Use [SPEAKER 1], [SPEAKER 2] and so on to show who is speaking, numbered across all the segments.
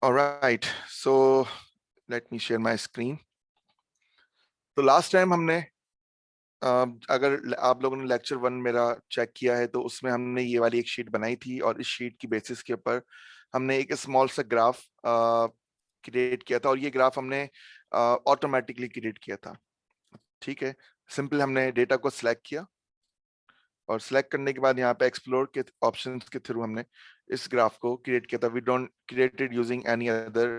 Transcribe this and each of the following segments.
[SPEAKER 1] Alright, so let me share my screen. तो last time हमने अगर आप लोगों ने लेक्चर 1 मेरा चेक किया है तो उसमें हमने ये वाली एक शीट बनाई थी और इस शीट की बेसिस के ऊपर हमने एक स्मॉल सा ग्राफ क्रिएट किया था और ये ग्राफ हमने ऑटोमेटिकली क्रिएट किया था। ठीक है, सिंपल हमने डेटा को सिलेक्ट किया और सिलेक्ट करने के बाद यहाँ पे एक्सप्लोर के ऑप्शंस के थ्रू हमने इस ग्राफ को क्रिएट किया था। We don't created using any other,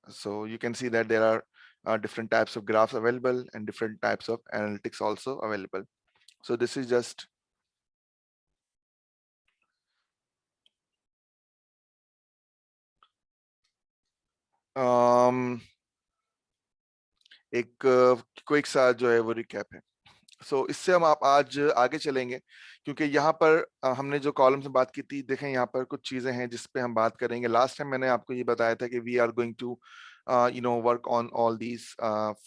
[SPEAKER 1] so you can see that there are different types of graphs available and different types of analytics also available. So this is just एक quick सा जो है वो recap है। सो इससे हम आप आज आगे चलेंगे क्योंकि यहाँ पर हमने जो कॉलम से बात की थी, देखें यहाँ पर कुछ चीजें हैं जिस पे हम बात करेंगे। लास्ट टाइम मैंने आपको ये बताया था कि we are going to work on all these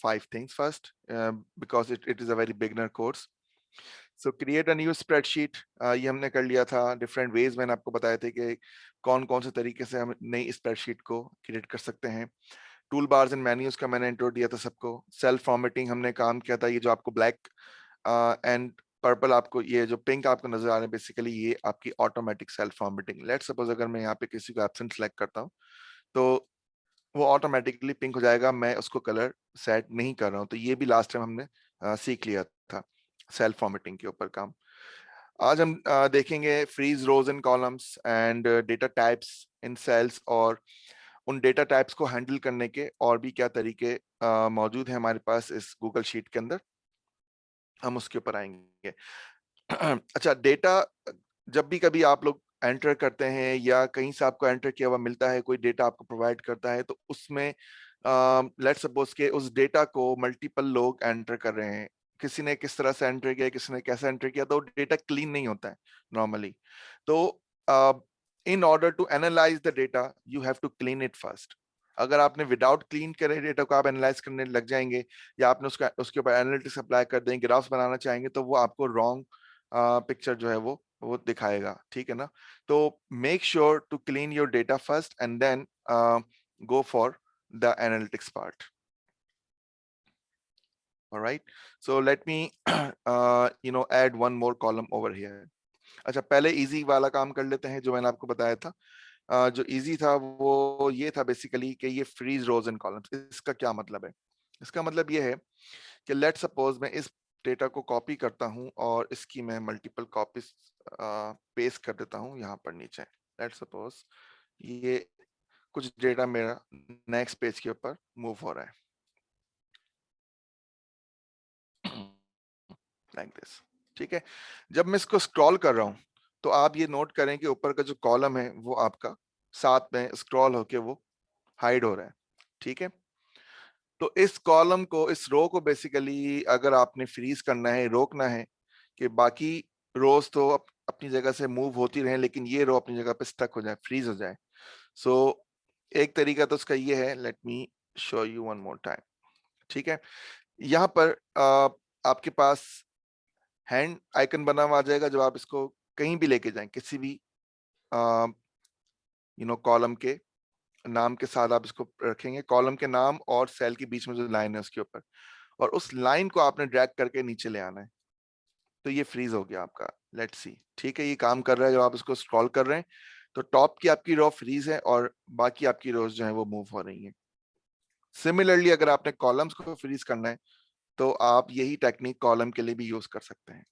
[SPEAKER 1] 5 things first because it is a very beginner course. So create a new spreadsheet, ये हमने कर लिया था। डिफरेंट वेज मैंने आपको बताए थे कि कौन कौन से तरीके से हम नई स्प्रेडशीट को क्रिएट कर सकते हैं। टूल बार्स एंड मेन्यूज का मैंने इंट्रो दिया था सबको। सेल्फ फॉर्मेटिंग हमने काम किया था। ये जो आपको ब्लैक एंड पर्पल, आपको ये जो पिंक आपको नजर आ रहे हैं, बेसिकली ये आपकी automatic self formatting. Let suppose अगर मैं यहाँ पे किसी को एब्सेंट सेलेक्ट करता हूँ तो वो ऑटोमेटिकली पिंक हो जाएगा, मैं उसको कलर सेट नहीं कर रहा हूँ। तो ये भी लास्ट टाइम हमने सीख लिया था सेल्फ फॉर्मेटिंग के ऊपर काम। आज हम देखेंगे freeze rows and columns and data types in cells, और उन डेटा टाइप्स को हैंडल करने के और भी क्या तरीके मौजूद हैं हमारे पास इस गूगल शीट के अंदर, हम उसके ऊपर आएंगे। अच्छा, डेटा जब भी कभी आप लोग एंटर करते हैं या कहीं से आपको एंटर किया हुआ मिलता है, कोई डेटा आपको प्रोवाइड करता है, तो उसमें लेट्स सपोज के उस डेटा को मल्टीपल लोग एंटर कर रहे हैं। किसी ने किस तरह से एंटर किया, किसी ने कैसे एंटर किया, तो डेटा क्लीन नहीं होता है नॉर्मली। तो in order to analyze the data you have to clean it first. अगर आपने विदाउट क्लीन करे डेटा को आप एनालाइज करने लग जाएंगे या आपने उसके ऊपर एनालिटिक्स अप्लाई कर देंगे, ग्राफ्स बनाना चाहेंगे, तो वो आपको रॉन्ग पिक्चर जो है वो दिखाएगा। ठीक है ना? तो make sure to clean your data first and then go for the analytics part. All right, so let me add one more column over here. अच्छा, पहले इजी वाला काम कर लेते हैं जो मैंने आपको बताया था। जो इजी था वो ये था बेसिकली कि ये फ्रीज रोज एंड कॉलम्स, इसका क्या मतलब है? इसका मतलब ये है कि लेट सपोज मैं इस डेटा को कॉपी करता हूं और इसकी मैं मल्टीपल कॉपीज पेस्ट कर देता हूं यहाँ पर नीचे। लेट सपोज ये कुछ डेटा मेरा नेक्स्ट पेज के ऊपर मूव हो रहा है लाइक दिस। ठीक है, जब मैं इसको स्क्रॉल कर रहा हूं तो आप ये नोट करें कि ऊपर का जो कॉलम है वो आपका साथ में स्क्रॉल होके वो हाइड हो रहा है। ठीक है, तो इस कॉलम को, इस रो को बेसिकली अगर आपने फ्रीज करना है, रोकना है कि बाकी रोज तो अपनी जगह से मूव होती रहे लेकिन ये रो अपनी जगह पे स्टक हो जाए, फ्रीज हो जाए। सो एक तरीका तो उसका ये है, let me show you one more time. ठीक है, यहाँ पर आपके पास हैंड आइकन बना हुआ आ जाएगा। जब आप इसको कहीं भी लेके जाएं, किसी भी कॉलम के नाम के साथ आप इसको रखेंगे, कॉलम के नाम और सेल के बीच में जो लाइन है उसके ऊपर, और उस लाइन को आपने ड्रैग करके नीचे ले आना है, तो ये फ्रीज हो गया आपका। Let's see. ठीक है, ये काम कर रहा है। जब आप इसको स्क्रॉल कर रहे हैं तो टॉप की आपकी रो फ्रीज है और बाकी आपकी रोज जो है वो मूव हो रही हैं। सिमिलरली अगर आपने कॉलम्स को फ्रीज करना है तो आप यही टेक्निक कॉलम के लिए भी यूज कर सकते हैं।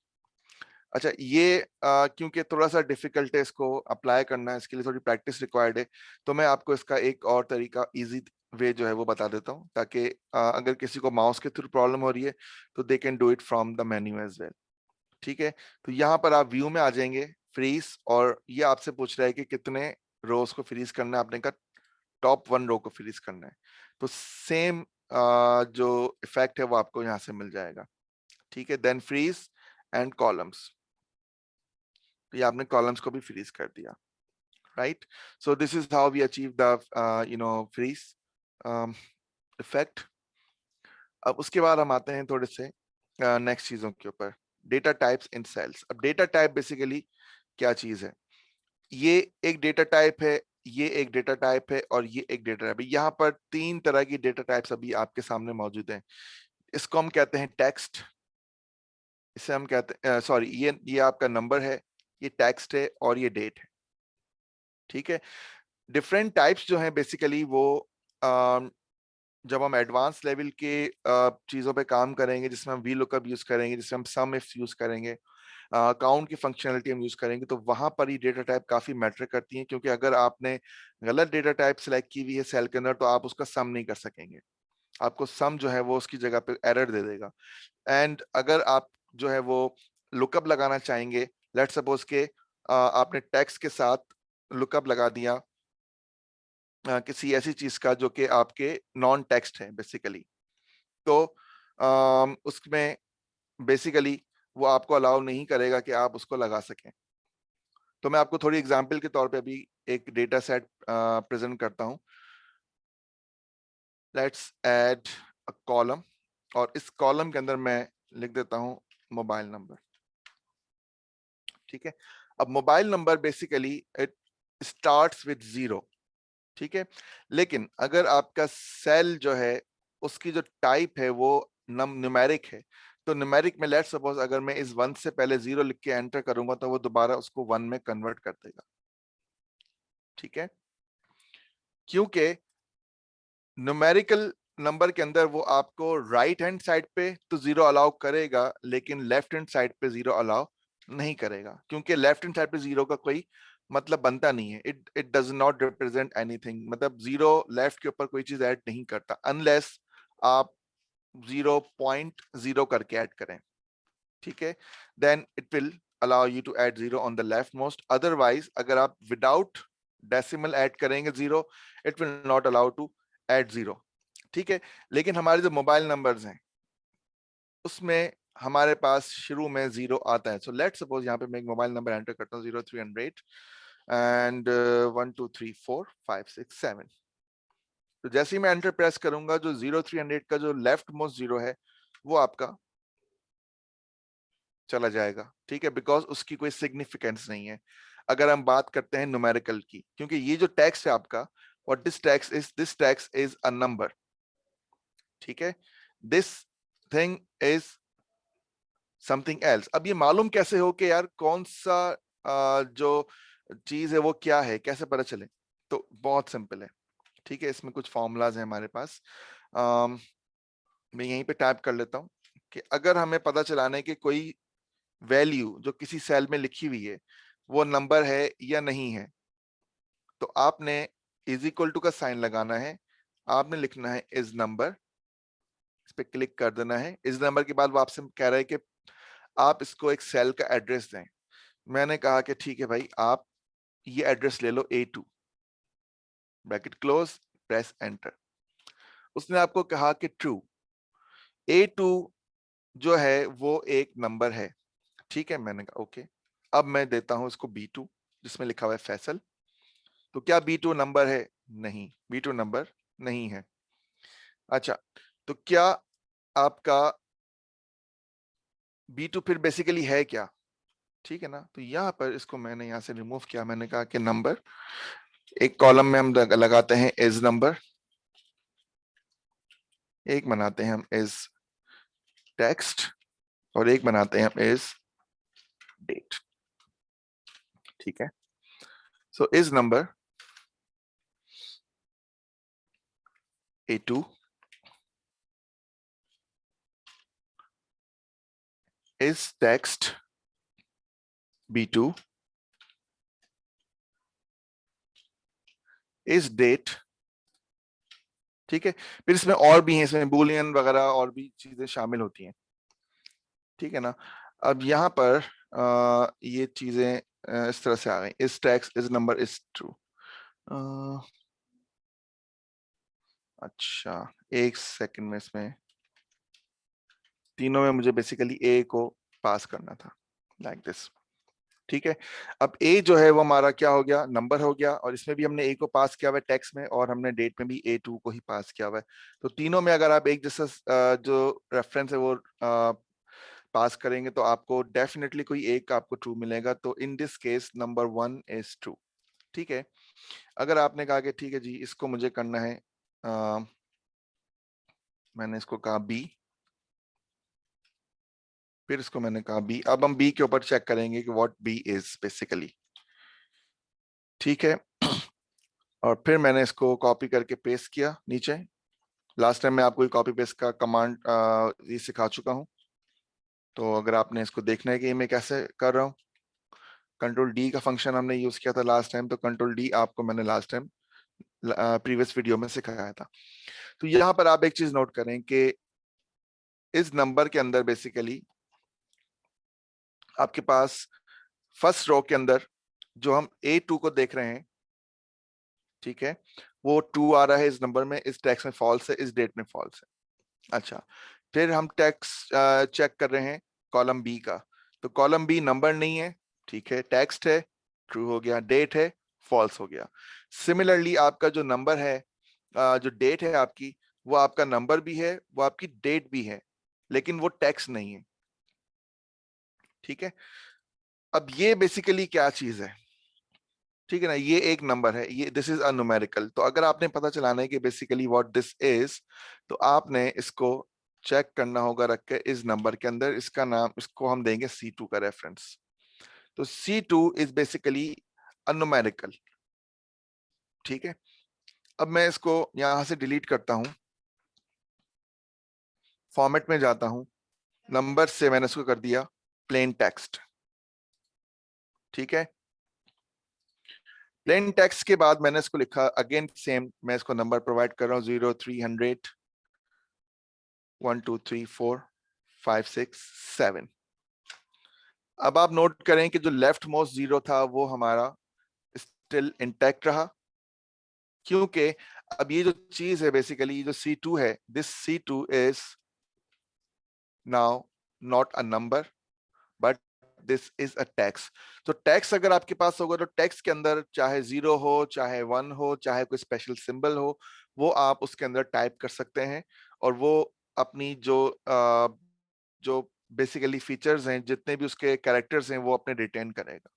[SPEAKER 1] अच्छा, ये क्योंकि थोड़ा सा डिफिकल्ट है इसको अप्लाई करना, इसके लिए थोड़ी प्रैक्टिस रिक्वायर्ड है, तो मैं आपको इसका एक और तरीका, इजी वे जो है वो बता देता हूँ, ताकि अगर किसी को माउस के थ्रू प्रॉब्लम हो रही है तो they can do it from the menu as well. ठीक है, तो यहाँ पर आप व्यू में आ जाएंगे, फ्रीज, और ये आपसे पूछ रहा है कि कितने रोज को फ्रीज करना है। आपने कहा टॉप 1 रो को फ्रीज करना है, तो सेम जो इफेक्ट है वो आपको यहाँ से मिल जाएगा। ठीक है, देन फ्रीज एंड कॉलम्स, तो ये आपने कॉलम्स को भी फ्रीज कर दिया। Right, so this is how we achieve the freeze effect. अब उसके बाद हम आते हैं थोड़े से नेक्स्ट चीजों के ऊपर, डेटा टाइप्स इन सेल्स। अब डेटा टाइप बेसिकली क्या चीज है? ये एक डेटा टाइप है ये एक डेटा टाइप है और ये एक डेटा टाइप है। यहाँ पर 3 तरह की डेटा टाइप्स अभी आपके सामने मौजूद हैं। इसको हम कहते हैं टेक्स्ट, इसे हम कहते हैं सॉरी, ये आपका नंबर है, ये टेक्स्ट है और ये डेट है। ठीक है, डिफरेंट टाइप्स जो हैं बेसिकली वो जब हम एडवांस लेवल के चीजों पे काम करेंगे, जिसमें हम वी लुकअप यूज करेंगे, जिसमें हम सम इफ यूज करेंगे, काउंट की फंक्शनलिटी हम यूज करेंगे, तो वहां पर ही डेटा टाइप काफी मैटर करती है, क्योंकि अगर आपने गलत डेटा टाइप सेलेक्ट की हुई है सेल के अंदर तो आप उसका सम नहीं कर सकेंगे, आपको सम जो है वो उसकी जगह पे एरर दे देगा। एंड अगर आप जो है वो लुकअप लगाना चाहेंगे, लेट सपोज के आपने टेक्स्ट के साथ लुकअप लगा दिया किसी ऐसी चीज का जो कि आपके नॉन टेक्स्ट है बेसिकली, तो उसमें बेसिकली वो आपको अलाउ नहीं करेगा कि आप उसको लगा सकें। तो मैं आपको थोड़ी एग्जांपल के तौर पे अभी एक डेटा सेट प्रेजेंट करता हूं। लेट्स ऐड अ कॉलम, और इस कॉलम के अंदर मैं लिख देता हूं मोबाइल नंबर। ठीक है, अब mobile number basically it starts with 0। ठीक है, लेकिन अगर आपका सेल जो है उसकी जो टाइप है वो न्यूमेरिक है, तो न्यूमेरिक में लेट्स सपोज अगर मैं इस 1 से पहले 0 लिख के एंटर करूंगा तो वो दोबारा उसको 1 में कन्वर्ट कर देगा। ठीक है, क्योंकि न्यूमेरिकल नंबर के अंदर वो आपको राइट हैंड साइड पे तो 0 अलाउ करेगा, लेकिन लेफ्ट हैंड साइड पे 0 अलाउ नहीं करेगा, क्योंकि लेफ्ट हैंड साइड पे 0 का कोई मतलब बनता नहीं है। It it does not represent anything, मतलब 0 लेफ्ट के ऊपर कोई चीज ऐड नहीं करता अनलेस आप 0.0 करके ऐड करें। ठीक है, then it will allow you to add 0 on the left most. Otherwise अगर आप विदाउट डेसिमल ऐड करेंगे 0, it will not allow to add 0। ठीक है, लेकिन हमारे जो मोबाइल नंबर्स हैं उसमें हमारे पास शुरू में 0 आता है। सो लेट्स सपोज यहाँ पे मैं एक मोबाइल नंबर एंटर करता हूँ 0300 एंड 1234567। तो जैसे ही मैं एंटर प्रेस करूंगा, जो 0300 का जो लेफ्ट मोस्ट 0 है वो आपका चला जाएगा। ठीक है, बिकॉज उसकी कोई सिग्निफिकेंस नहीं है अगर हम बात करते हैं न्यूमेरिकल की, क्योंकि ये जो टेक्स्ट है आपका, what this text is a number. ठीक है, this thing is something else. अब ये मालूम कैसे हो कि यार कौन सा जो चीज है वो क्या है, कैसे पता चले? तो बहुत सिंपल है। ठीक है, इसमें कुछ फॉर्मूलाज हैं हमारे पास। मैं यहीं पे टाइप कर लेता हूं कि अगर हमें पता चलाना है कि कोई वैल्यू जो किसी सेल में लिखी हुई है वो नंबर है या नहीं है, तो आपने इज इक्वल टू का साइन लगाना है, आपने लिखना है इज नंबर, इस पे क्लिक कर देना है। इस नंबर के बाद वो आपसे कह रहा है कि आप इसको एक सेल का एड्रेस दें। मैंने कहा कि ठीक है भाई, आप ये एड्रेस ले लो A2, bracket close, press enter. उसने आपको कहा कि ट्रू, A2 जो है वो एक नंबर है। ठीक है, मैंने कहा ओके। अब मैं देता हूं इसको B2 जिसमें लिखा हुआ है फैसल। तो क्या B2 नंबर है? नहीं, B2 नंबर नहीं है। अच्छा, तो क्या आपका B2 फिर बेसिकली है क्या? ठीक है ना, तो यहाँ पर इसको मैंने यहाँ से रिमूव किया। मैंने कहा कि नंबर, एक कॉलम में हम लगाते हैं इज नंबर, एक बनाते हैं हम इज टेक्स्ट, और एक बनाते हैं हम इज डेट। ठीक है, so is number A2, is text B2, is date. ठीक है, फिर इसमें और भी हैं, इसमें बुलियन वगैरह और भी चीजें शामिल होती हैं। ठीक है ना, अब यहाँ पर ये चीजें इस तरह से आ गई, इस text is number is true. अच्छा, एक सेकंड में, इसमें तीनों में मुझे बेसिकली ए को पास करना था, लाइक दिस। ठीक है, अब ए जो है वो हमारा क्या हो गया, नंबर हो गया, और इसमें भी हमने ए को पास किया हुआ है टेक्स्ट में, और हमने डेट में भी A2 को ही पास किया हुआ है। तो तीनों में अगर आप एक जैसा जो रेफरेंस है वो पास करेंगे तो आपको डेफिनेटली कोई एक आपको ट्रू मिलेगा। तो in this case number 1 is true. ठीक है। अगर आपने कहा कि ठीक है जी इसको मुझे करना है, मैंने इसको कहा बी, फिर इसको मैंने कहा बी, अब हम बी के ऊपर चेक करेंगे कि व्हाट बी इज बेसिकली। ठीक है, और फिर मैंने इसको कॉपी करके पेस्ट किया नीचे। लास्ट टाइम मैं आपको कॉपी पेस्ट का कमांड ये सिखा चुका हूं, तो अगर आपने इसको देखना है कि मैं कैसे कर रहा हूँ, कंट्रोल डी का फंक्शन हमने यूज किया था लास्ट टाइम, तो कंट्रोल डी आपको मैंने लास्ट टाइम प्रीवियस वीडियो में सिखाया था। तो यहाँ पर आप एक चीज नोट करें कि इस नंबर के अंदर बेसिकली आपके पास फर्स्ट रो के अंदर जो हम A2 को देख रहे हैं, ठीक है, वो 2 आ रहा है इस नंबर में, इस टेक्स्ट में फॉल्स है, इस डेट में फॉल्स है। अच्छा, फिर हम टेक्स्ट चेक कर रहे हैं कॉलम बी का, तो कॉलम बी नंबर नहीं है, ठीक है, टेक्स्ट है, ट्रू हो गया, डेट है, फॉल्स हो गया। सिमिलरली आपका जो नंबर है, जो डेट है आपकी, वो आपका नंबर भी है, वो आपकी डेट भी है, लेकिन वो टेक्स्ट नहीं है। ठीक है, अब ये बेसिकली क्या चीज है, ठीक है ना, ये एक नंबर है, ये दिस इज अ न्यूमेरिकल। तो अगर आपने पता चलाना है कि बेसिकली व्हाट दिस इज, तो आपने इसको चेक करना होगा रख के इस नंबर के अंदर, इसका नाम, इसको हम देंगे C2 का रेफरेंस। तो C2 is basically a numerical. ठीक है, अब मैं इसको यहां से डिलीट करता हूं, फॉर्मेट में जाता हूं, नंबर से मैंने इसको कर दिया प्लेन टेक्स्ट। ठीक है, प्लेन टेक्स्ट के बाद मैंने इसको लिखा अगेन सेम, मैं इसको नंबर प्रोवाइड कर रहा हूँ 0 300 1 2 3 4 5 6 7। अब आप नोट करें कि जो लेफ्ट मोस्ट जीरो था वो हमारा स्टिल इंटैक्ट रहा, क्योंकि अब ये जो चीज है बेसिकली जो C2 है, this C2 is now not a number but this is a text. तो टेक्स्ट अगर आपके पास होगा तो टेक्स्ट के अंदर चाहे 0 हो, चाहे 1 हो, चाहे कोई स्पेशल सिंबल हो, वो आप उसके अंदर टाइप कर सकते हैं, और वो अपनी जो बेसिकली फीचर्स हैं, जितने भी उसके कैरेक्टर्स हैं, वो अपने रिटेन करेगा।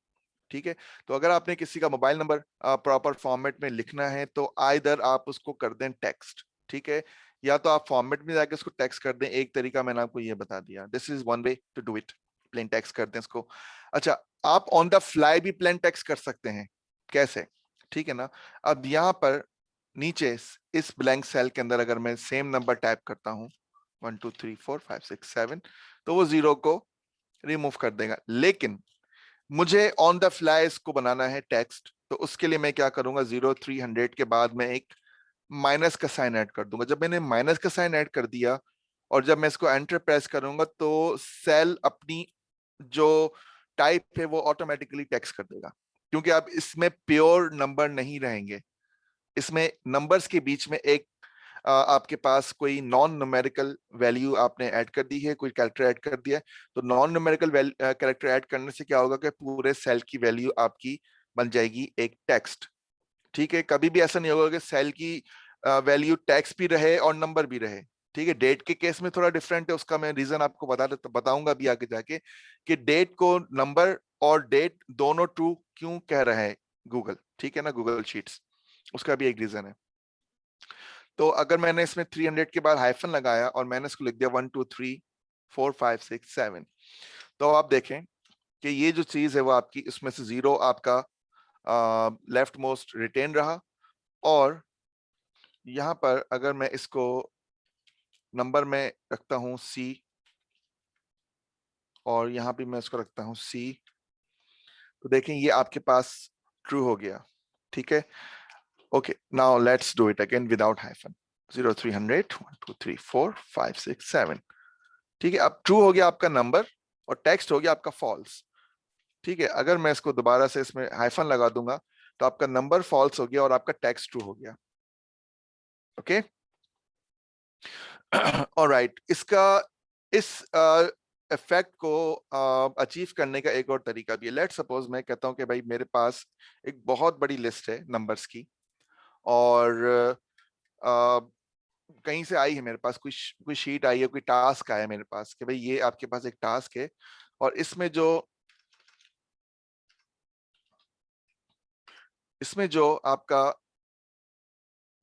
[SPEAKER 1] ठीक है, तो अगर आपने किसी का मोबाइल नंबर प्रॉपर फॉर्मेट में लिखना है तो आइदर आप उसको कर दें टेक्स्ट, ठीक है, या तो आप फॉर्मेट में जाके उसको टेक्स्ट कर दें। एक तरीका मैंने आपको ये बता दिया, this is one way to do it, plain text कर दें इसको। अच्छा, आप ऑन द फ्लाई भी प्लेन टेक्स्ट कर सकते हैं, कैसे, ठीक है ना। अब यहाँ पर नीचे इस ब्लैंक सेल के अंदर अगर मैं सेम नंबर टाइप करता हूं 1 2 3 4 5 6 7, तो वो जीरो को रिमूव कर देगा। लेकिन मुझे ऑन द फ्लाई इसको बनाना है टेक्स्ट, तो उसके लिए मैं क्या करूंगा, 0 300 के बाद मैं एक माइनस का साइन ऐड कर दूंगा। जब मैंने माइनस का साइन ऐड कर दिया और जब मैं इसको एंटर प्रेस करूंगा, तो सेल अपनी जो टाइप है वो ऑटोमेटिकली टेक्स्ट कर देगा, क्योंकि अब इसमें प्योर नंबर नहीं रहेंगे, इसमें नंबर्स के बीच में एक आपके पास कोई नॉन न्यूमेरिकल वैल्यू आपने ऐड कर दी है, कोई कैरेक्टर ऐड कर दिया है। तो नॉन न्यूमेरिकल कैरेक्टर ऐड करने से क्या होगा कि पूरे सेल की वैल्यू आपकी बन जाएगी एक टेक्स्ट। ठीक है, कभी भी ऐसा नहीं होगा कि सेल की वैल्यू टेक्स्ट भी रहे और नंबर भी रहे। ठीक है, डेट के केस में थोड़ा डिफरेंट है, उसका मैं रीजन आपको बताऊंगा भी आगे जाके, कि डेट को नंबर और डेट दोनों ट्रू क्यों कह रहा है गूगल, ठीक है ना, गूगल शीट्स, उसका भी एक रीजन है। तो अगर मैंने इसमें 300 के बाद हाइफन लगाया और मैंने इसको लिख दिया 1 2 3 4 5 6 7, तो आप देखें कि ये जो चीज है वो आपकी, इसमें से जीरो आपका लेफ्ट मोस्ट रिटेन रहा, और यहां पर अगर मैं इसको नंबर में रखता हूं C, और यहां भी मैं इसको रखता हूं C, तो देखें ये आपके पास ट्रू हो गया। ठीक है, okay, now let's do it again without hyphen, 0 300 1 2 3 4 5 6 7। ठीक है, अब ट्रू हो गया आपका नंबर और टेक्स्ट हो गया आपका फॉल्स। ठीक है, अगर मैं इसको दोबारा से इसमें हाइफन लगा दूंगा, तो आपका नंबर फॉल्स हो गया और आपका टेक्स्ट ट्रू हो गया। ओके, ऑलराइट, इसका इस इफेक्ट को अचीव करने का एक और तरीका भी है। लेट्स सपोज मैं कहता हूं कि भाई मेरे पास एक बहुत बड़ी लिस्ट है नंबर्स की, और कहीं से आई है मेरे पास, कोई शीट आई है, कोई टास्क आया है मेरे पास कि भाई ये आपके पास एक टास्क है, और इसमें जो इसमें जो आपका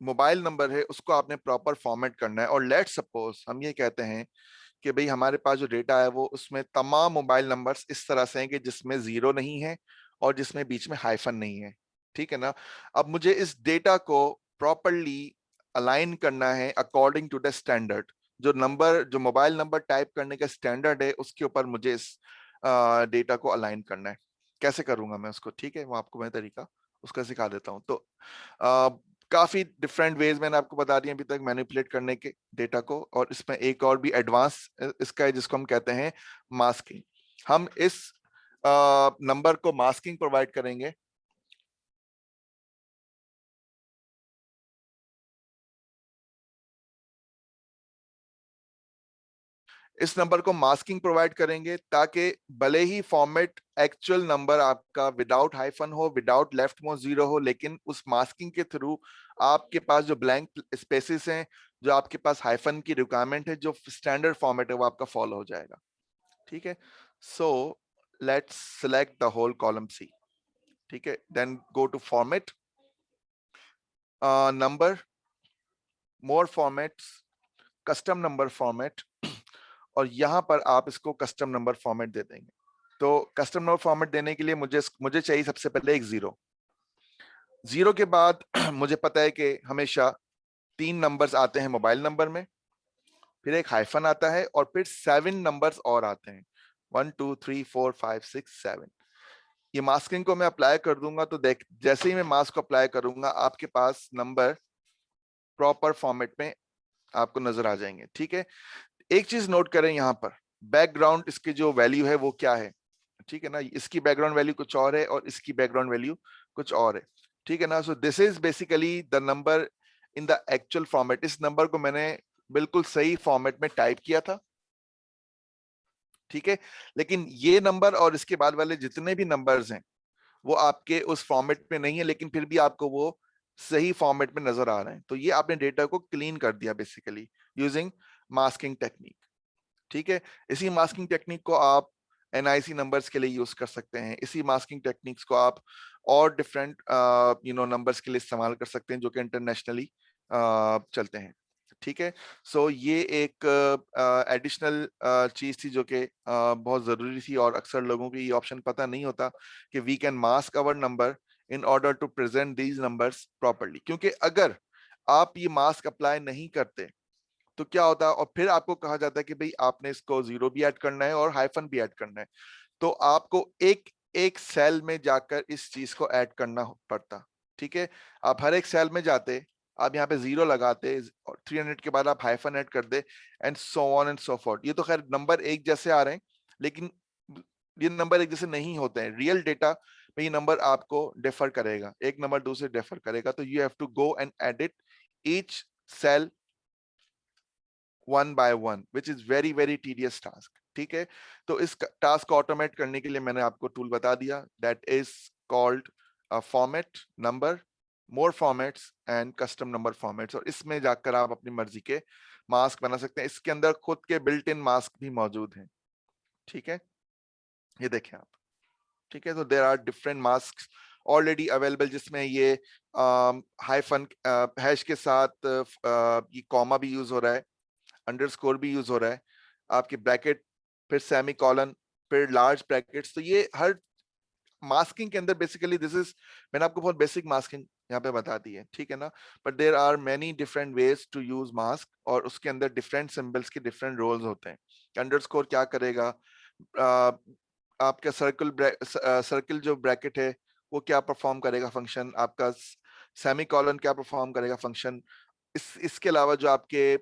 [SPEAKER 1] मोबाइल नंबर है उसको आपने प्रॉपर फॉर्मेट करना है। और लेट सपोज हम ये कहते हैं कि भाई हमारे पास जो डेटा है वो उसमें तमाम मोबाइल नंबर्स इस तरह से हैं कि जिसमें जीरो नहीं है और जिसमें बीच में हाइफन नहीं है, ठीक है ना। अब मुझे इस डेटा को प्रॉपरली अलाइन करना है अकॉर्डिंग टू द स्टैंडर्ड। जो मोबाइल नंबर टाइप करने का स्टैंडर्ड है उसके ऊपर मुझे इस डेटा को अलाइन करना है। कैसे करूंगा मैं उसको, ठीक है, वो आपको मैं तरीका उसका सिखा देता हूँ। तो काफी डिफरेंट वेज मैंने आपको बता दिए अभी तक मैनिपुलेट करने के डेटा को, और इसमें एक और भी एडवांस इसका है जिसको हम कहते हैं मास्किंग। हम इस नंबर को मास्किंग प्रोवाइड करेंगे। इस नंबर को मास्किंग प्रोवाइड करेंगे ताकि भले ही फॉर्मेट एक्चुअल नंबर आपका विदाउट हाइफन हो, विदाउट लेफ्ट मोस्ट जीरो हो, लेकिन उस मास्किंग के थ्रू आपके पास जो ब्लैंक स्पेसेस हैं, जो आपके पास हाइफन की रिक्वायरमेंट है, जो स्टैंडर्ड फॉर्मेट है वो आपका फॉलो हो जाएगा, ठीक है। So let's select the whole column C, ठीक है, then go to format, number, more formats, custom number format, और यहां पर आप इसको कस्टम नंबर फॉर्मेट दे देंगे। तो कस्टम नंबर फॉर्मेट देने के लिए मुझे चाहिए सबसे पहले एक जीरो। जीरो के बाद मुझे पता है कि हमेशा तीन नंबर्स आते हैं मोबाइल नंबर में, फिर एक हाइफन आता है और फिर 7 नंबर्स और आते हैं, 1 2 3 4 5 6 7। ये मास्किंग को मैं अप्लाई कर दूंगा तो देख, जैसे ही मैं मास्क को अप्लाई करूंगा आपके पास नंबर प्रॉपर फॉर्मेट में आपको नजर आ जाएंगे, ठीक है। एक चीज नोट करें यहाँ पर, बैकग्राउंड इसकी जो वैल्यू है वो क्या है, ठीक है ना। इसकी बैकग्राउंड वैल्यू कुछ और है और इसकी बैकग्राउंड वैल्यू कुछ और है, ठीक है ना। सो this is basically the number in the actual format. इस नंबर को मैंने बिल्कुल सही फॉर्मेट में टाइप किया था, ठीक है। लेकिन ये नंबर और इसके बाद वाले जितने भी नंबर्स हैं वो आपके उस फॉर्मेट में नहीं है, लेकिन फिर भी आपको वो सही फॉर्मेट में नजर आ रहे हैं। तो ये आपने डेटा को क्लीन कर दिया बेसिकली यूजिंग मास्किंग टेक्निक, ठीक है। इसी मास्किंग टेक्निक को आप एनआईसी नंबर्स के लिए यूज कर सकते हैं। इसी मास्किंग टेक्निक्स को आप और डिफरेंट नंबर्स के लिए इस्तेमाल कर सकते हैं जो कि इंटरनेशनली चलते हैं, ठीक है। सो ये एक एडिशनल चीज थी जो कि बहुत जरूरी थी, और अक्सर लोगों को ये ऑप्शन पता नहीं होता कि we can mask our number in order to present these numbers properly. क्योंकि अगर आप ये मास्क अप्लाई नहीं करते तो क्या होता है, और फिर आपको कहा जाता है कि भाई आपने इसको जीरो भी ऐड करना है और हाइफन भी ऐड करना है, तो आपको एक एक सेल में जाकर इस चीज को ऐड करना पड़ता, ठीक है। आप हर एक सेल में जाते, आप यहाँ पे जीरो लगाते और 300 के बाद आप हाइफन ऐड कर दे, and so on and so forth. ये तो खैर नंबर एक जैसे आ रहे हैं, लेकिन ये नंबर एक जैसे नहीं होते हैं। रियल डेटा में ये नंबर आपको डिफर करेगा, एक नंबर दूसरे डिफर करेगा, तो you have to go and edit each cell one by one, which is very very tedious task, ठीक है। तो इस टास्क को ऑटोमेट करने के लिए मैंने आपको टूल बता दिया, that is called format number, more formats and custom number formats. और इसमें जाकर आप अपनी मर्जी के मास्क बना सकते हैं। इसके अंदर खुद के बिल्ट इन मास्क भी मौजूद हैं, ठीक है, ये देखें आप, ठीक है। तो there are different mask already available जिसमें ये हाइफन हैश के साथ ये कॉमा भी यूज हो रहा है, अंडरस्कोर भी यूज हो रहा है, आपके ब्रैकेट, फिर सेमी कॉलन, फिर लार्ज ब्रैकेट्स। तो ये हर मास्किंग के अंदर बेसिकली दिस इज, मैंने आपको बहुत बेसिक मास्किंग यहाँ पे बता दी है, ठीक है ना। But there are many different ways to use mask, और उसके अंदर डिफरेंट सिंबल्स के डिफरेंट रोल्स होते हैं। अंडरस्कोर क्या करेगा, आपका सर्किल जो ब्रैकेट है वो क्या परफॉर्म करेगा फंक्शन, आपका सेमी कॉलन क्या परफॉर्म करेगा फंक्शन। इसके अलावा जो आपके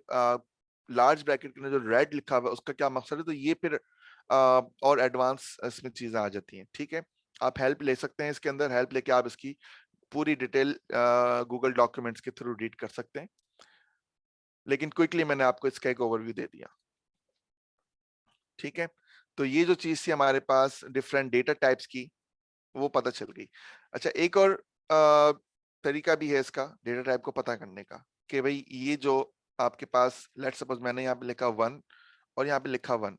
[SPEAKER 1] लार्ज ब्रैकेट में जो रेड लिखा हुआ है उसका क्या मकसद है, तो ये फिर और एडवांस इसमें चीजें आ जाती हैं, ठीक है। आप हेल्प ले सकते हैं इसके अंदर, हेल्प लेके आप इसकी पूरी डिटेल गूगल डॉक्यूमेंट्स के थ्रू रीड कर सकते हैं, लेकिन क्विकली मैंने आपको इसका एक ओवरव्यू दे दिया, ठीक है। तो ये जो चीज थी हमारे पास डिफरेंट डेटा टाइप्स की, वो पता चल गई। अच्छा, एक और तरीका भी है इसका डेटा टाइप को पता करने का, कि भाई ये जो आपके पास, लेट्स सपोज मैंने यहाँ पे लिखा वन और यहाँ पे लिखा वन,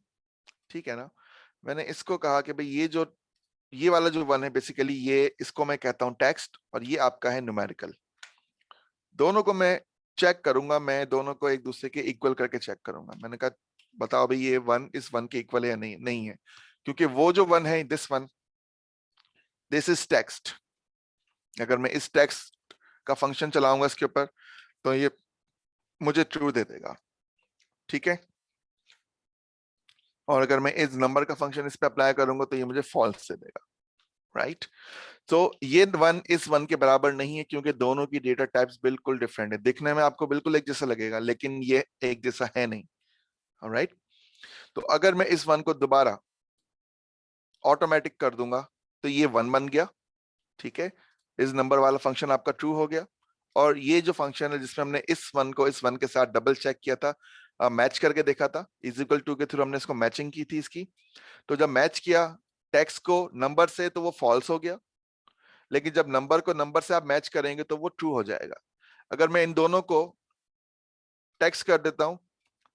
[SPEAKER 1] ठीक है ना। मैंने इसको कहा कि भाई ये जो ये वाला जो वन है बेसिकली ये, इसको मैं कहता हूं टेक्स्ट और ये आपका है न्यूमेरिकल। दोनों को मैं चेक करूंगा, मैं दोनों को एक दूसरे के इक्वल करके चेक करूंगा। मैंने कहा बताओ भाई ये वन इस वन के इक्वल है या नहीं, नहीं है, क्योंकि वो जो वन है this one, this is text. अगर मैं इस टेक्स्ट का फंक्शन चलाऊंगा इसके ऊपर तो ये मुझे ट्रू दे देगा, ठीक है। और अगर मैं इस नंबर का फंक्शन इस पे अप्लाई करूंगा तो ये मुझे फॉल्स दे देगा, राइट। तो ये वन इस वन के बराबर नहीं है क्योंकि दोनों की डेटा टाइप्स बिल्कुल डिफरेंट है। दिखने में आपको बिल्कुल एक जैसा लगेगा लेकिन ये एक जैसा है नहीं, ऑलराइट। तो अगर मैं इस वन को दोबारा ऑटोमेटिक कर दूंगा तो ये वन बन गया, ठीक है। इस नंबर वाला फंक्शन आपका ट्रू हो गया। और ये जो फंक्शन है जिसमें हमने इस वन को इस वन के साथ डबल चेक किया था, मैच करके देखा था, इज इक्वल टू के थ्रू हमने इसको मैचिंग की थी इसकी। तो जब मैच किया टेक्स्ट को नंबर से तो वो फॉल्स हो गया, लेकिन जब नंबर को नंबर से आप मैच करेंगे तो वो ट्रू हो जाएगा। अगर मैं इन दोनों को टेक्स्ट कर देता हूं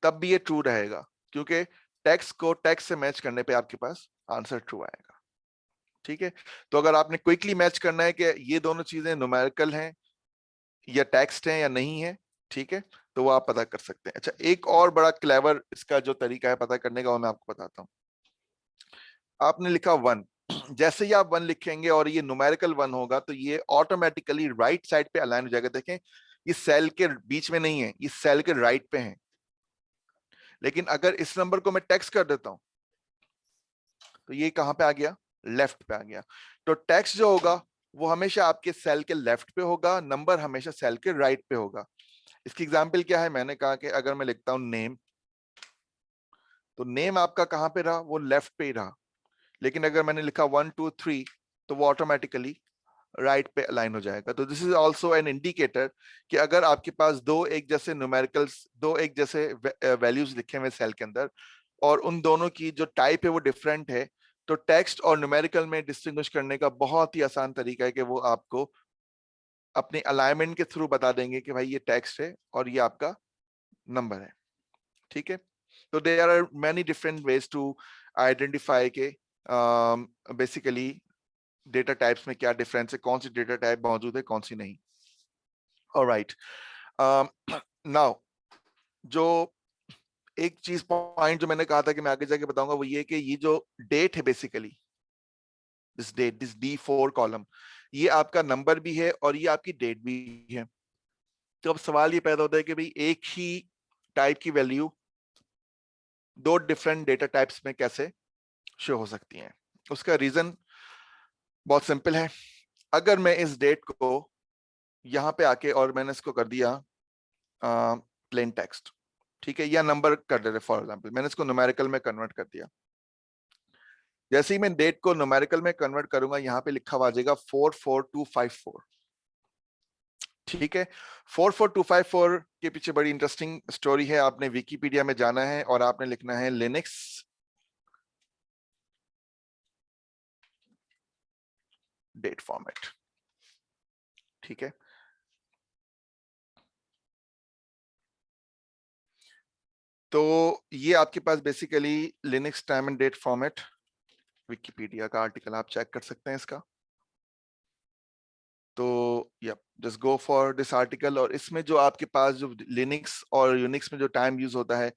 [SPEAKER 1] तब भी ये ट्रू रहेगा, क्योंकि टेक्स्ट को टेक्स्ट से मैच करने पे आपके पास आंसर ट्रू आएगा, ठीक है। तो अगर आपने क्विकली मैच करना है कि ये दोनों चीजें न्यूमेरिकल हैं या टेक्स्ट हैं या नहीं है, ठीक है, तो वो आप पता कर सकते हैं। अच्छा, एक और बड़ा क्लेवर इसका जो तरीका है पता करने का वो मैं आपको बताता हूँ। आपने लिखा वन, जैसे ही आप वन लिखेंगे और ये न्यूमेरिकल वन होगा तो ये ऑटोमेटिकली राइट साइड पे अलाइन हो जाएगा। देखें ये सेल के बीच में नहीं है, ये सेल के राइट पे है। लेकिन अगर इस नंबर को मैं टेक्स्ट कर देता हूं तो ये कहां पे आ गया, लेफ्ट पे आ गया। तो टेक्स्ट जो होगा वो हमेशा आपके सेल के लेफ्ट पे होगा, नंबर हमेशा सेल के राइट पे होगा। इसकी एग्जांपल क्या है, मैंने कहा कि अगर मैं लिखता हूं नेम, तो नेम आपका कहां पे रहा, वो लेफ्ट पे ही रहा। लेकिन अगर मैंने लिखा 1 2 3 तो वो ऑटोमेटिकली राइट पे अलाइन हो जाएगा। तो this is also an indicator कि अगर आपके पास दो एक जैसे न्यूमेरिकल्स, दो एक जैसे वैल्यूज लिखे हुए सेल के अंदर और उन दोनों की जो टाइप है वो डिफरेंट है, तो टेक्स्ट और न्यूमेरिकल में डिस्टिंग्विश करने का बहुत ही आसान तरीका है कि वो आपको अपने अलाइनमेंट के थ्रू बता देंगे कि भाई ये टेक्स्ट है और ये आपका नंबर है, ठीक है। तो there are many different ways to identify के बेसिकली डेटा टाइप्स में क्या डिफरेंस है, कौन सी डेटा टाइप मौजूद है कौन सी नहीं। ऑलराइट, नाउ जो एक चीज पॉइंट जो मैंने कहा था कि मैं आगे जाके बताऊंगा वो ये कि ये जो डेट है basically this date, this D4 column, ये आपका नंबर भी है और ये आपकी डेट भी है। तो अब सवाल ये पैदा होता है कि भाई एक ही टाइप की वैल्यू दो डिफरेंट डेटा टाइप्स में कैसे शो हो सकती हैं। उसका रीजन बहुत सिंपल है। अगर मैं इस डेट को यहां पे आके और मैंने इसको कर दिया प्लेन टेक्स्ट, ठीक है, या नंबर कर देते, फॉर एग्जांपल मैंने इसको न्यूमेरिकल में कन्वर्ट कर दिया। जैसे ही मैं डेट को न्यूमेरिकल में कन्वर्ट करूंगा यहाँ पे लिखा हुआ आ जाएगा 44254, ठीक है। 44254 के पीछे बड़ी इंटरेस्टिंग स्टोरी है। आपने विकिपीडिया में जाना है और आपने लिखना है लिनक्स डेट फॉर्मेट, ठीक है। तो ये आपके पास basically Linux time and date format, Wikipedia का आर्टिकल आप चेक कर सकते हैं इसका। तो या just go for this article. और इसमें जो आपके पास जो लिनक्स और यूनिक्स में जो टाइम यूज होता है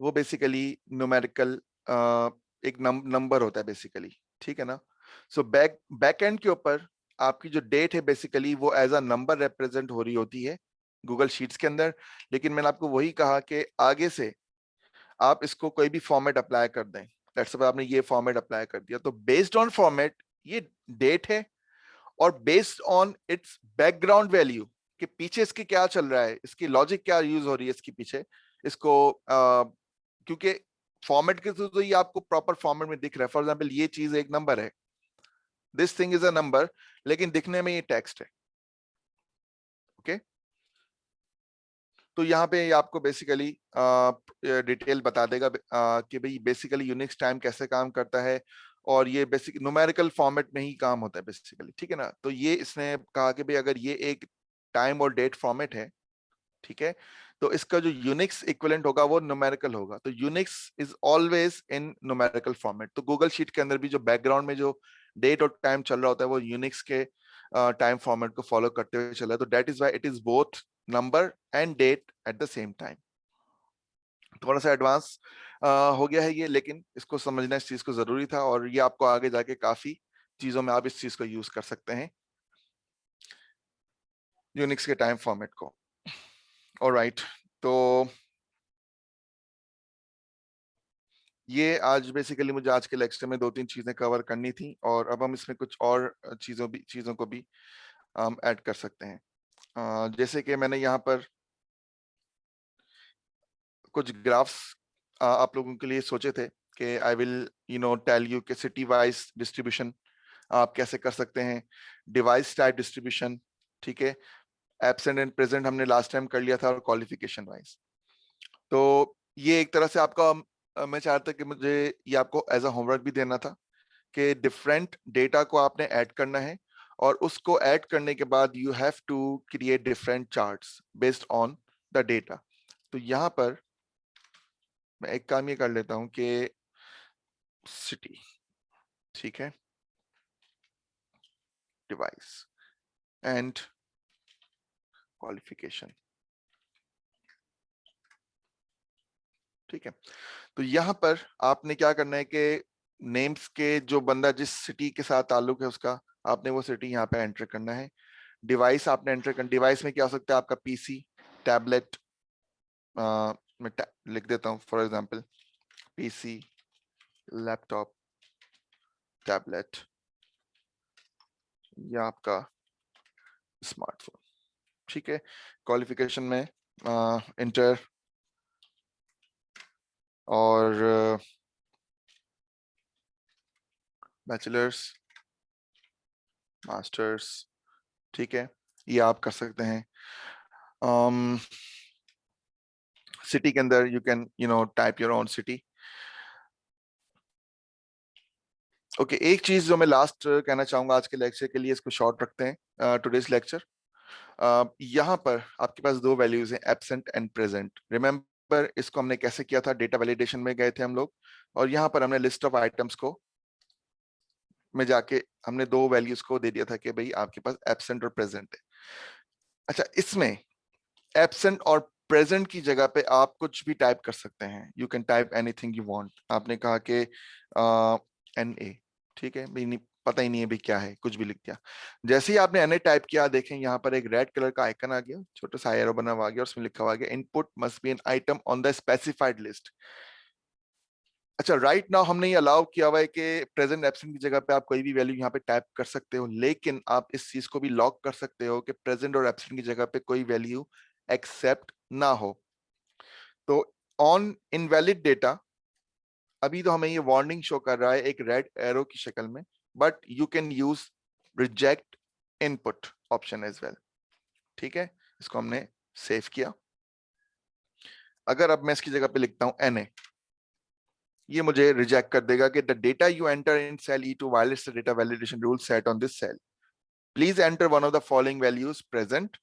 [SPEAKER 1] वो बेसिकली न्यूमेरिकल एक नंबर होता है बेसिकली, ठीक है ना। सो बैक एंड के ऊपर आपकी जो डेट है बेसिकली वो एज अ नंबर रिप्रेजेंट हो रही होती है गूगल शीट्स के अंदर। लेकिन मैंने आपको वही कहा कि आगे से आप इसको कोई भी फॉर्मेट अप्लाई कर दें। लेट्स सपोज आपने ये फॉर्मेट अप्लाई कर दिया तो बेस्ड ऑन फॉर्मेट ये डेट है, और based on it's background value कि पीछे इसके क्या चल रहा है, इसकी लॉजिक क्या यूज हो रही है इसके पीछे, इसको क्योंकि फॉर्मेट के थ्रू तो ये आपको प्रॉपर फॉर्मेट में दिख रहा है। फॉर एग्जांपल ये चीज एक नंबर है, this thing is a number, लेकिन दिखने में ये टेक्स्ट है, ओके। तो यहाँ पे ये आपको बेसिकली डिटेल बता देगा कि भाई बेसिकली यूनिक्स टाइम कैसे काम करता है, और ये बेसिक न्यूमेरिकल फॉर्मेट में ही काम होता है बेसिकली, ठीक है ना। तो ये इसने कहा कि भाई अगर ये एक टाइम और डेट फॉर्मेट है, ठीक है, तो इसका जो यूनिक्स इक्विवेलेंट होगा वो न्यूमेरिकल होगा। तो Unix is always in numerical format. तो गूगल शीट के अंदर भी जो बैकग्राउंड में जो डेट और टाइम चल रहा होता है वो यूनिक्स के टाइम फॉर्मेट को फॉलो करते हुए चल रहा है, तो that is why it is both number and date at the same time. थोड़ा सा एडवांस हो गया है ये, लेकिन इसको समझना इस चीज को जरूरी था, और ये आपको आगे जाके काफी चीजों में आप इस चीज को यूज कर सकते हैं, यूनिक्स के टाइम फॉर्मेट को। ऑलराइट, तो ये आज बेसिकली मुझे आज के लेक्चर में 2-3 चीजें कवर करनी थी, और अब हम इसमें कुछ और चीजों को भी ऐड कर सकते हैं। जैसे कि मैंने यहाँ पर कुछ ग्राफ्स आप लोगों के लिए सोचे थे कि आई विल टेल यू कि सिटी वाइज डिस्ट्रीब्यूशन आप कैसे कर सकते हैं, डिवाइस टाइप डिस्ट्रीब्यूशन, ठीक है, एब्सेंट एंड प्रेजेंट हमने लास्ट टाइम कर लिया था, और क्वालिफिकेशन वाइज। तो ये एक तरह से आपका मैं चाहता कि मुझे ये आपको एज अ होमवर्क भी देना था कि डिफरेंट डेटा को आपने ऐड करना है, और उसको ऐड करने के बाद you have to create different charts based on the data. तो यहाँ पर मैं एक काम ये कर लेता हूं कि सिटी, ठीक है, डिवाइस एंड क्वालिफिकेशन, ठीक है। तो यहाँ पर आपने क्या करना है कि नेम्स के जो बंदा जिस सिटी के साथ ताल्लुक है उसका आपने वो सिटी यहाँ पे एंटर करना है। डिवाइस आपने एंटर करना, डिवाइस में क्या हो सकता है आपका पीसी, टैबलेट, मैं लिख देता हूँ for example PC, laptop, tablet, या आपका स्मार्टफोन, ठीक है। क्वालिफिकेशन में इंटर और बैचलर्स, मास्टर्स, ठीक है, ये आप कर सकते हैं। सिटी के अंदर you can type your own city. Okay, एक चीज जो मैं लास्ट कहना चाहूंगा आज के लेक्चर के लिए, इसको शॉर्ट रखते हैं टुडेस लेक्चर। यहाँ पर आपके पास दो वैल्यूज हैं, एब्सेंट एंड प्रेजेंट। रिमेंबर इसको हमने कैसे किया था, डेटा वैलिडेशन में गए थे हम लोग, और यहाँ पर हमने लिस्ट ऑफ आइटम्स को में जाके हमने दो वैल्यूज को दे दिया था कि भाई आपके पास एब्सेंट और प्रेजेंट है। अच्छा, इसमें एब्सेंट और प्रेजेंट की जगह पे आप कुछ भी टाइप कर सकते हैं, you can type anything you want. आपने कहा कि NA, ठीक है भाई, नहीं पता ही नहीं है भाई क्या है, कुछ भी लिख दिया। जैसे ही आपने NA टाइप किया, देखें यहाँ पर एक रेड कलर का आइकन आ गया, छोटा सा एरो बना हुआ आ गया, उसमें लिखा हुआ गया input must be an item on the specified list. अच्छा, राइट नाउ हमने ये अलाउ किया हुआ है कि प्रेजेंट एब्सेंट की जगह पे आप कोई भी वैल्यू यहाँ पे टाइप कर सकते हो, लेकिन आप इस चीज को भी लॉक कर सकते हो कि प्रेजेंट और एब्सेंट की जगह पे कोई वैल्यू एक्सेप्ट ना हो। तो ऑन इनवैलिड डेटा, अभी तो हमें ये वार्निंग शो कर रहा है एक रेड एरो की शक्ल में, but you can use reject input option as well, ठीक है। इसको हमने सेव किया। अगर अब मैं इसकी जगह पे लिखता हूं NA, ये मुझे रिजेक्ट कर देगा कि the data you enter in cell E2 violates the data validation rule set on this cell, please enter one of the following values present,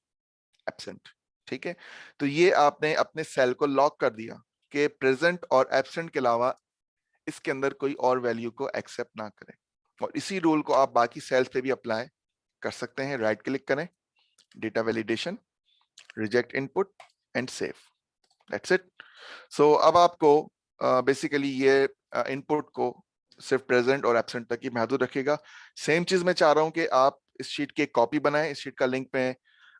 [SPEAKER 1] absent, ठीक है। तो ये आपने अपने सेल को लॉक कर दिया कि प्रेजेंट और एब्सेंट के अलावा इसके अंदर कोई और वैल्यू को एक्सेप्ट ना करें, और इसी रूल को आप बाकी सेल्स पे भी अप्लाई कर सकते हैं। राइट क्लिक करें, data validation, reject input and save, that's it. So अब आपको बेसिकली ये इनपुट को सिर्फ प्रेजेंट और एब्सेंट तक ही महदूद रखेगा। सेम चीज मैं चाह रहा हूं कि आप इस शीट की एक कॉपी बनाएं। इस शीट का लिंक मैं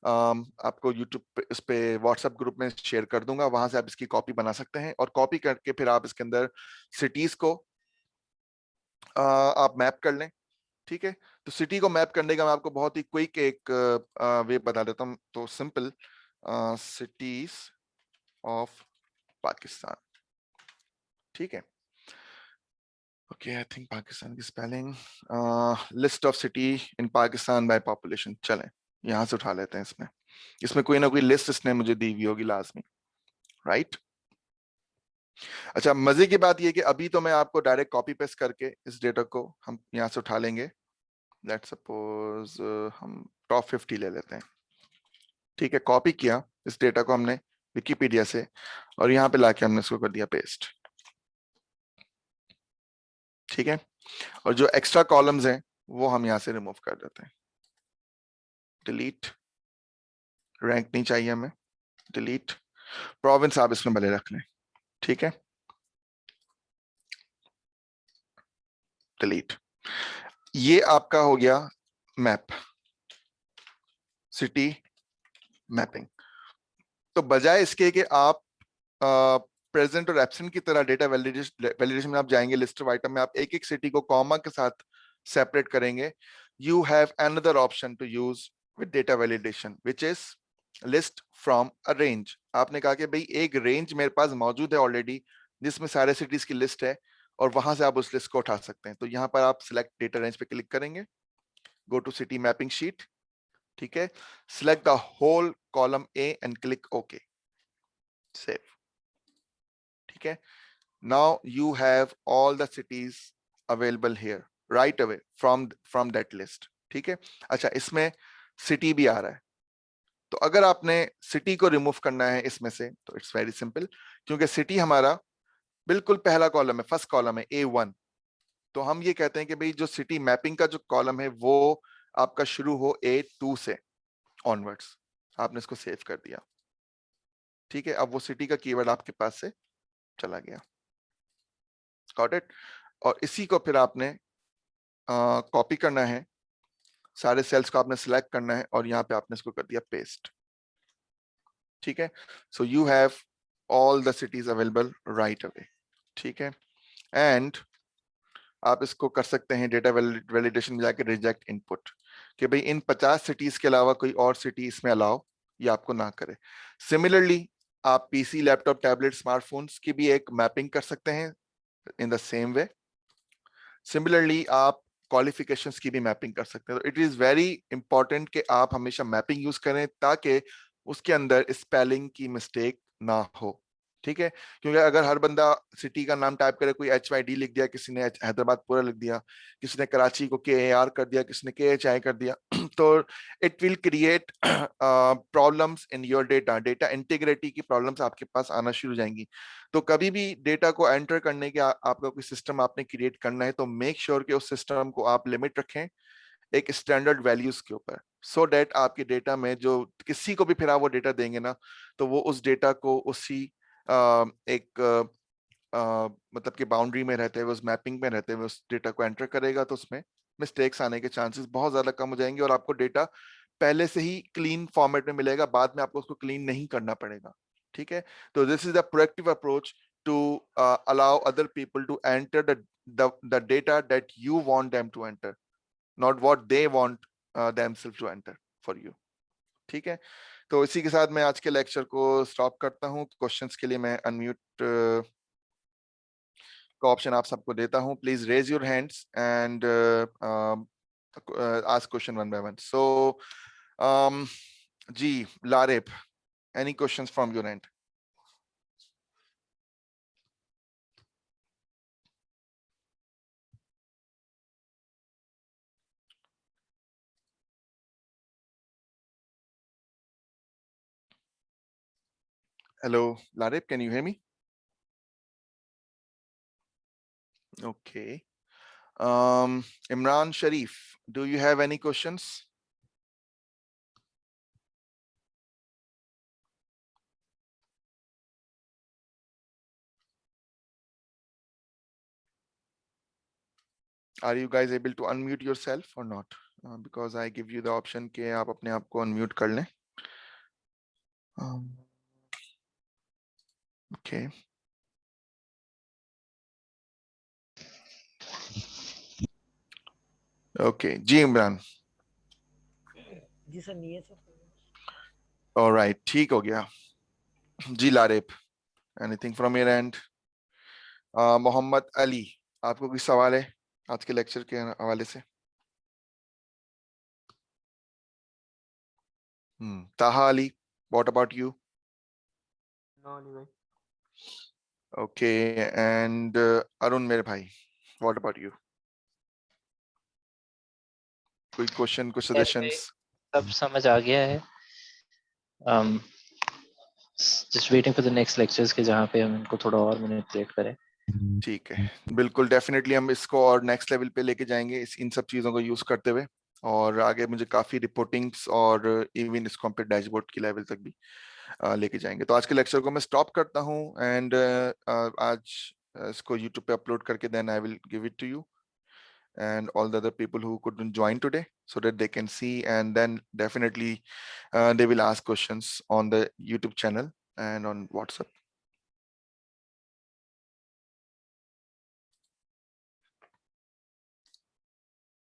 [SPEAKER 1] आपको यूट्यूब पे, इस पे व्हाट्सएप ग्रुप में शेयर कर दूंगा, वहां से आप इसकी कॉपी बना सकते हैं, और कॉपी करके फिर आप इसके अंदर सिटीज को आप मैप कर लें, ठीक है। तो सिटी को मैप करने का मैं आपको बहुत ही क्विक एक वे बता देता हूं। तो सिंपल, सिटीज ऑफ पाकिस्तान, ठीक है। ओके, आई थिंक पाकिस्तान की spelling, list of city in Pakistan by population, चलें यहां से उठा लेते हैं। इसमें इसमें कोई ना कोई लिस्ट इसने मुझे दी हुई होगी लाजमी, राइट। अच्छा, मजे की बात यह कि अभी तो मैं आपको डायरेक्ट कॉपी पेस्ट करके इस डेटा को हम यहां से उठा लेंगे। लेट्स सपोज हम टॉप 50 ले लेते हैं, ठीक है। कॉपी किया इस डेटा को हमने विकिपीडिया से, और यहाँ पे लाके हमने इसको कर दिया पेस्ट, ठीक है। और जो एक्स्ट्रा कॉलम्स हैं वो हम यहां से रिमूव कर देते हैं। डिलीट, रैंक नहीं चाहिए हमें, डिलीट। प्रोविंस आप इसमें भले रख लें, ठीक है, डिलीट। ये आपका हो गया मैप, सिटी मैपिंग। तो बजाय इसके कि आप प्रेजेंट और एब्सेंट की तरह डेटा वैलिडेशन में आप जाएंगे, लिस्ट ऑफ आइटम में आप एक एक सिटी को कॉमा के साथ सेपरेट करेंगे, you have another option to use with data validation which is list from a range. आपने कहा कि भाई एक रेंज मेरे पास मौजूद है ऑलरेडी जिसमें सारे सिटीज की लिस्ट है और वहां से आप उस लिस्ट को उठा सकते हैं। तो यहां पर आप सिलेक्ट डेटा रेंज पे क्लिक करेंगे, go to city mapping sheet, ठीक है, select the whole column A and click okay, save, ठीक है। Now you have all the cities available here right away from that list, ठीक है। अच्छा, इसमें सिटी भी आ रहा है, तो अगर आपने सिटी को रिमूव करना है इसमें से तो इट्स वेरी सिंपल, क्योंकि सिटी हमारा बिल्कुल पहला कॉलम है, फर्स्ट कॉलम है A1। तो हम ये कहते हैं कि भाई जो सिटी मैपिंग का जो कॉलम है वो आपका शुरू हो A2 से ऑनवर्ड्स। आपने इसको सेव कर दिया, ठीक है। अब वो सिटी का कीवर्ड आपके पास से चला गया, गॉट इट। और इसी को फिर आपने कॉपी करना है, सारे सेल्स को आपने सिलेक्ट करना है और यहाँ पे आपने इसको कर दिया पेस्ट, ठीक है। So you have all the cities available right away, ठीक है। एंड आप इसको कर सकते हैं डेटा वैलिडेशन में जाके रिजेक्ट इनपुट, कि भाई इन 50 सिटीज के अलावा कोई और सिटी इसमें अलाउ या आपको ना करे। सिमिलरली आप पीसी, लैपटॉप, टैबलेट, स्मार्टफोन्स की भी एक मैपिंग कर सकते हैं in the same way. Similarly आप क्वालिफिकेशंस की भी मैपिंग कर सकते हैं। तो इट इज वेरी इंपॉर्टेंट कि आप हमेशा मैपिंग यूज करें ताकि उसके अंदर स्पेलिंग की मिस्टेक ना हो, ठीक है। क्योंकि अगर हर बंदा सिटी का नाम टाइप करे, कोई HYD लिख दिया, किसी ने हैदराबाद पूरा लिख दिया, किसी ने कराची को KAR कर दिया, किसी ने KHI कर दिया तो it will create problems in your data, data integrity की प्रॉब्लम्स आपके पास आना शुरू हो जाएंगी। तो कभी भी डेटा को एंटर करने के आपका कोई सिस्टम आपने क्रिएट करना है तो मेक श्योर कि उस सिस्टम को आप लिमिट रखें एक स्टैंडर्ड वैल्यूज के ऊपर, सो डेट आपके डेटा में जो किसी को भी फिर आप वो डेटा देंगे ना, तो वो उस डेटा को उसी एक मतलब कि बाउंड्री में रहते हुए, उस मैपिंग में रहते हुए उस डेटा को एंटर करेगा, तो उसमें मिस्टेक्स आने के चांसेस बहुत ज्यादा कम हो जाएंगे और आपको डेटा पहले से ही क्लीन फॉर्मेट में मिलेगा, बाद में आपको उसको क्लीन नहीं करना पड़ेगा, ठीक है। तो this is the proactive approach to allow other people to enter the data that you want them to enter, not what they want themselves to enter for you, ठीक है। तो इसी के साथ मैं आज के लेक्चर को स्टॉप करता हूँ। क्वेश्चंस के लिए मैं अनम्यूट का ऑप्शन आप सबको देता हूँ। Please raise your hands and ask question one by one. So ji Lareb, any questions from your end? Hello, Larib, can you hear me? Okay. Imran Sharif, do you have any questions? Are you guys able to unmute yourself or not? Because I give you the option कि आप अपने आप को unmute कर लें. Okay. Okay. जी इमरान.
[SPEAKER 2] जी sir, नहीं है sir.
[SPEAKER 1] All right. ठीक हो गया. जी लारिब, anything from your end? Mohammad Ali, आपको कोई सवाल है आज के लेक्चर के हवाले से? Taha Ali, what about you?
[SPEAKER 2] No नहीं भाई.
[SPEAKER 1] Okay. And अरुण मेरे भाई, what about you? कोई क्वेश्चन, कुछ सजेशंस?
[SPEAKER 3] सब समझ आ गया है. Just waiting for the next lectures के जहाँ पे हम इनको थोड़ा और मैनिपुलेट करें.
[SPEAKER 1] ठीक है, बिल्कुल डेफिनेटली हम इसको और नेक्स्ट लेवल पे लेके जाएंगे इन सब चीजों को यूज करते हुए, और आगे मुझे काफी रिपोर्टिंग्स और इवन इसको हम पे डैशबोर्ड की लेवल तक भी लेके जाएंगे। तो आज के लेक्चर को मैं स्टॉप करता हूँ, एंड आज इसको यूट्यूब पे अपलोड करके then I will give it to you and all the other people who couldn't join today, so that they can see, and then definitely they will ask questions on the YouTube channel and on WhatsApp.